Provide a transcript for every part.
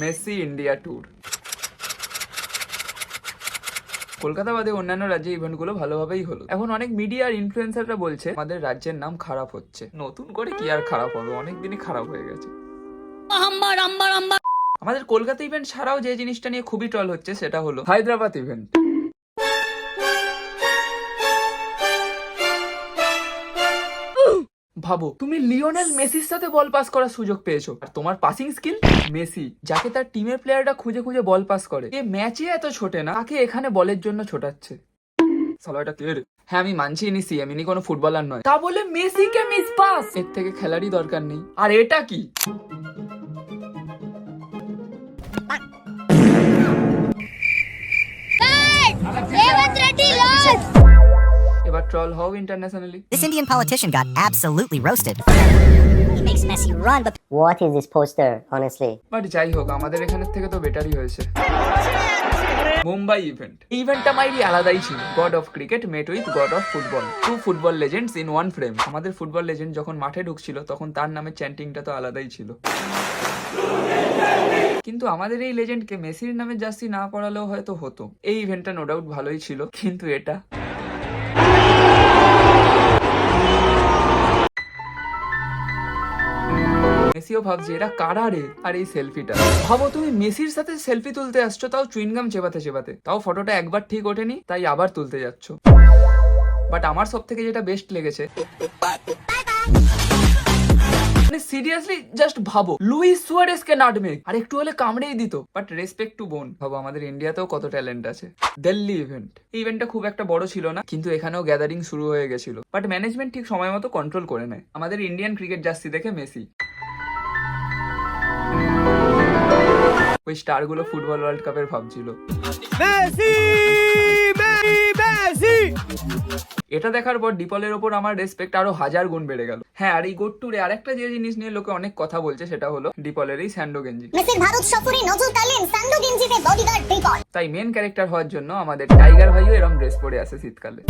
Messi India tour. Kolkata বাদে অন্যান্য রাজ্যে ইভেন্টগুলো ভালোভাবেই হলো। এখন অনেক মিডিয়া আর ইনফ্লুয়েন্সাররা বলছে আমাদের রাজ্যের নাম খারাপ হচ্ছে। নতুন করে কি আর খারাপ হবে, অনেকদিনই খারাপ হয়ে গেছে। আমাদের কলকাতা ইভেন্ট ছাড়াও যে জিনিসটা নিয়ে খুবই ট্রল হচ্ছে সেটা হলো হায়দ্রাবাদ ইভেন্ট। ভাবো, তুমি লিওনেল মেসির সাথে বল পাস করার সুযোগ পেয়েছো, আর তোমার পাসিং স্কিল মেসি, যাকে তার টিমের প্লেয়াররা খুঁজে খুঁজে বল পাস করে, এ ম্যাচে এত ছোটে না, তাকে এখানে বলের জন্য ছোটাচ্ছে। সালাটা ক্লিয়ার। হ্যাঁ, আমি মানছি ইনি সিএম, ইনি কোনো ফুটবলার নয়, তা বলে মেসিকে মিস পাস, এর থেকে খেলারই দরকার নেই। আর এটা কি? এবার ট্রল হও internationally. This Indian politician got absolutely roasted. He makes Messi run, but what is this poster, honestly? But যাই হোক, আমাদের এখানের থেকে তো বেটারই হয়েছে। মুম্বাই ইভেন্ট। ইভেন্টটা মাইরি আলাদাই ছিল। God of cricket mate with god of football, two football legends in one frame. আমাদের ফুটবল লেজেন্ড যখন মাঠে ঢুকছিল তখন তার নামে চ্যান্টিংটা তো আলাদাই ছিল। কিন্তু আমাদের এই লেজেন্ডকে মেসির নামে জার্সি না পড়ালেও হয়তো হতো। এই ইভেন্টটা নো ডাউট ভালোই ছিল, কিন্তু এটা মেসিও ভাবছে এরা কারা রে। আর এই সেলফিটা ভাবো, তুমি মেসির সাথে সেলফি তুলতে আসছো, তাও চুইনগাম চেবাতে চেবাতে, তাও ফটোটা একবার ঠিক ওঠেনি তাই আবার তুলতে যাচ্ছ। বাট আমার সব থেকে যেটা বেস্ট লেগেছে, সিরিয়াসলি জাস্ট ভাবো, লুইস সুয়ারেস কে নাটমেক আর একটু হলে কামড়েই দিত। বাট রেসপেক্ট টু বোন। ভাবো, আমাদের ইন্ডিয়াতেও কত ট্যালেন্ট আছে। দিল্লি ইভেন্ট। এই ইভেন্টটা খুব একটা বড় ছিল না, কিন্তু এখানেও গ্যাদারিং শুরু হয়ে গেছিল। বাট ম্যানেজমেন্ট ঠিক সময় মতো কন্ট্রোল করে নেয়। আমাদের ইন্ডিয়ান ক্রিকেট জার্সি দেখে মেসি, ওই স্টার গুলো ফুটবল ওয়ার্ল্ড কাপের ভাবছিল। এটা দেখার পর ডিপলের ওপর আমার রেসপেক্ট আরো 1000 গুণ বেড়ে গেল। হ্যাঁ, আর এই গোট ট্যুরে আরেকটা যে জিনিস নিয়ে লোকে অনেক কথা বলছে সেটা হলো ডিপলের এই স্যান্ডো গেঞ্জি। মেসির ভারত সফরে নজর কাড়লেন স্যান্ডো গেঞ্জিতে বডিগার্ড ডিপল। তাই মেন ক্যারেক্টার হওয়ার জন্য আমাদের টাইগার ভাইও এরকম ড্রেস পরে আসে শীতকালে।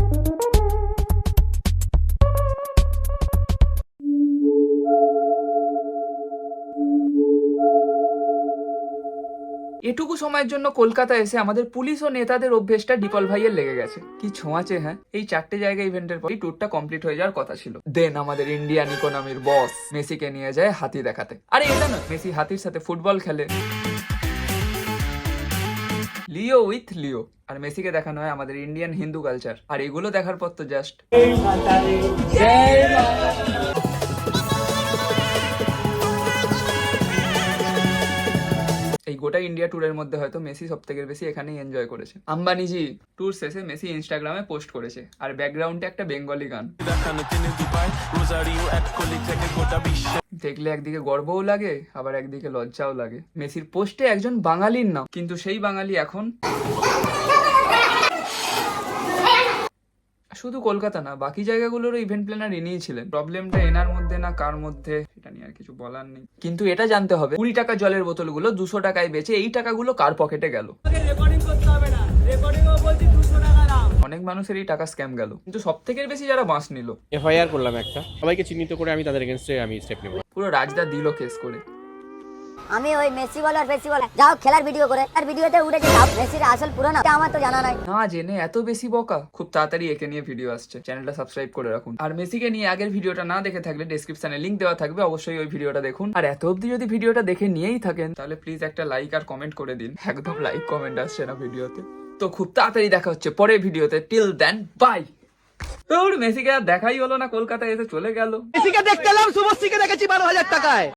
এটুকু সময়ের জন্য কলকাতা এসে আমাদের পুলিশ ও নেতাদের অভ্যেসটা ডিপল ভাইয়ের লেগে গেছে। কি ছোঁয়াচে। হ্যাঁ, এই 4টে জায়গা ইভেন্টের পর ট্যুরটা কমপ্লিট হয়ে যাওয়ার কথা ছিল। দেন আমাদের ইন্ডিয়ান ইকোনমির বস মেসিকে নিয়ে যায় হাতি দেখাতে। আরে এটা না, মেসি হাতির সাথে ফুটবল খেলে। লিও উইথ লিও। আর মেসিকে দেখানো হয় আমাদের ইন্ডিয়ান হিন্দু কালচার। আর এগুলো দেখার পর তো জাস্ট এই গোটা ইন্ডিয়া ট্যুরের মধ্যে হয়তো মেসি সব থেকে বেশি এখানেই এনজয় করেছে। আম্বানিজি ট্যুর শেষে মেসি ইনস্টাগ্রামে পোস্ট করেছে, আর ব্যাকগ্রাউন্ডে একটা বেঙ্গলি গান। দেখলে একদিকে গর্বও লাগে, আবার একদিকে লজ্জাও লাগে। মেসির পোস্টে একজন বাঙালির নাম, কিন্তু সেই বাঙালি এখন শুধু কলকাতা না, বাকি জায়গাগুলোরও ইভেন্ট প্ল্যানার ইনিই ছিলেন। প্রবলেমটা এনার মধ্যে না কার মধ্যে সেটা নিয়ে আর কিছু বলার নেই। কিন্তু এটা জানতে হবে, 20 টাকা জলের বোতলগুলো 200 টাকায় বেচে এই টাকাগুলো কার পকেটে গেল। অনেক মানুষের এই টাকা স্ক্যাম গেল, কিন্তু সব থেকে বেশি যারা বাঁশ নিল। এফআইআর করলাম একটা, সবাইকে চিহ্নিত করে আমি তাদের এগেইনস্টে আমি স্টেপ নেব। পুরো রাজদা দিল কেস করে। আমি ওই মেসি বলার ফেসি বলা যাও খেলার ভিডিও করে, আর ভিডিওতে উঠেছে মেসির আসল পুরানো, আমার তো জানা নাই। না জেনে এত বেশি বকা। খুব তাড়াতাড়ি একে নিয়ে ভিডিও আসছে, চ্যানেলটা সাবস্ক্রাইব করে রাখুন। আর মেসিকে নিয়ে আগের ভিডিওটা না দেখে থাকলে ডেসক্রিপশনে লিংক দেওয়া থাকবে, অবশ্যই ওই ভিডিওটা দেখুন। আর এত অবধি যদি ভিডিওটা দেখে নিয়েই থাকেন তাহলে প্লিজ একটা লাইক আর কমেন্ট করে দিন। একদম লাইক কমেন্ট আসছে না ভিডিওতে। তো খুব তাড়াতাড়ি দেখা হচ্ছে পরের ভিডিওতে। Till then bye. মেসিকে আর দেখাই হলো না, কলকাতায় এসে চলে গেল। মেসিকে দেখতে এলাম, শুভশ্রীকে দেখেছি 12,000 টাকায়।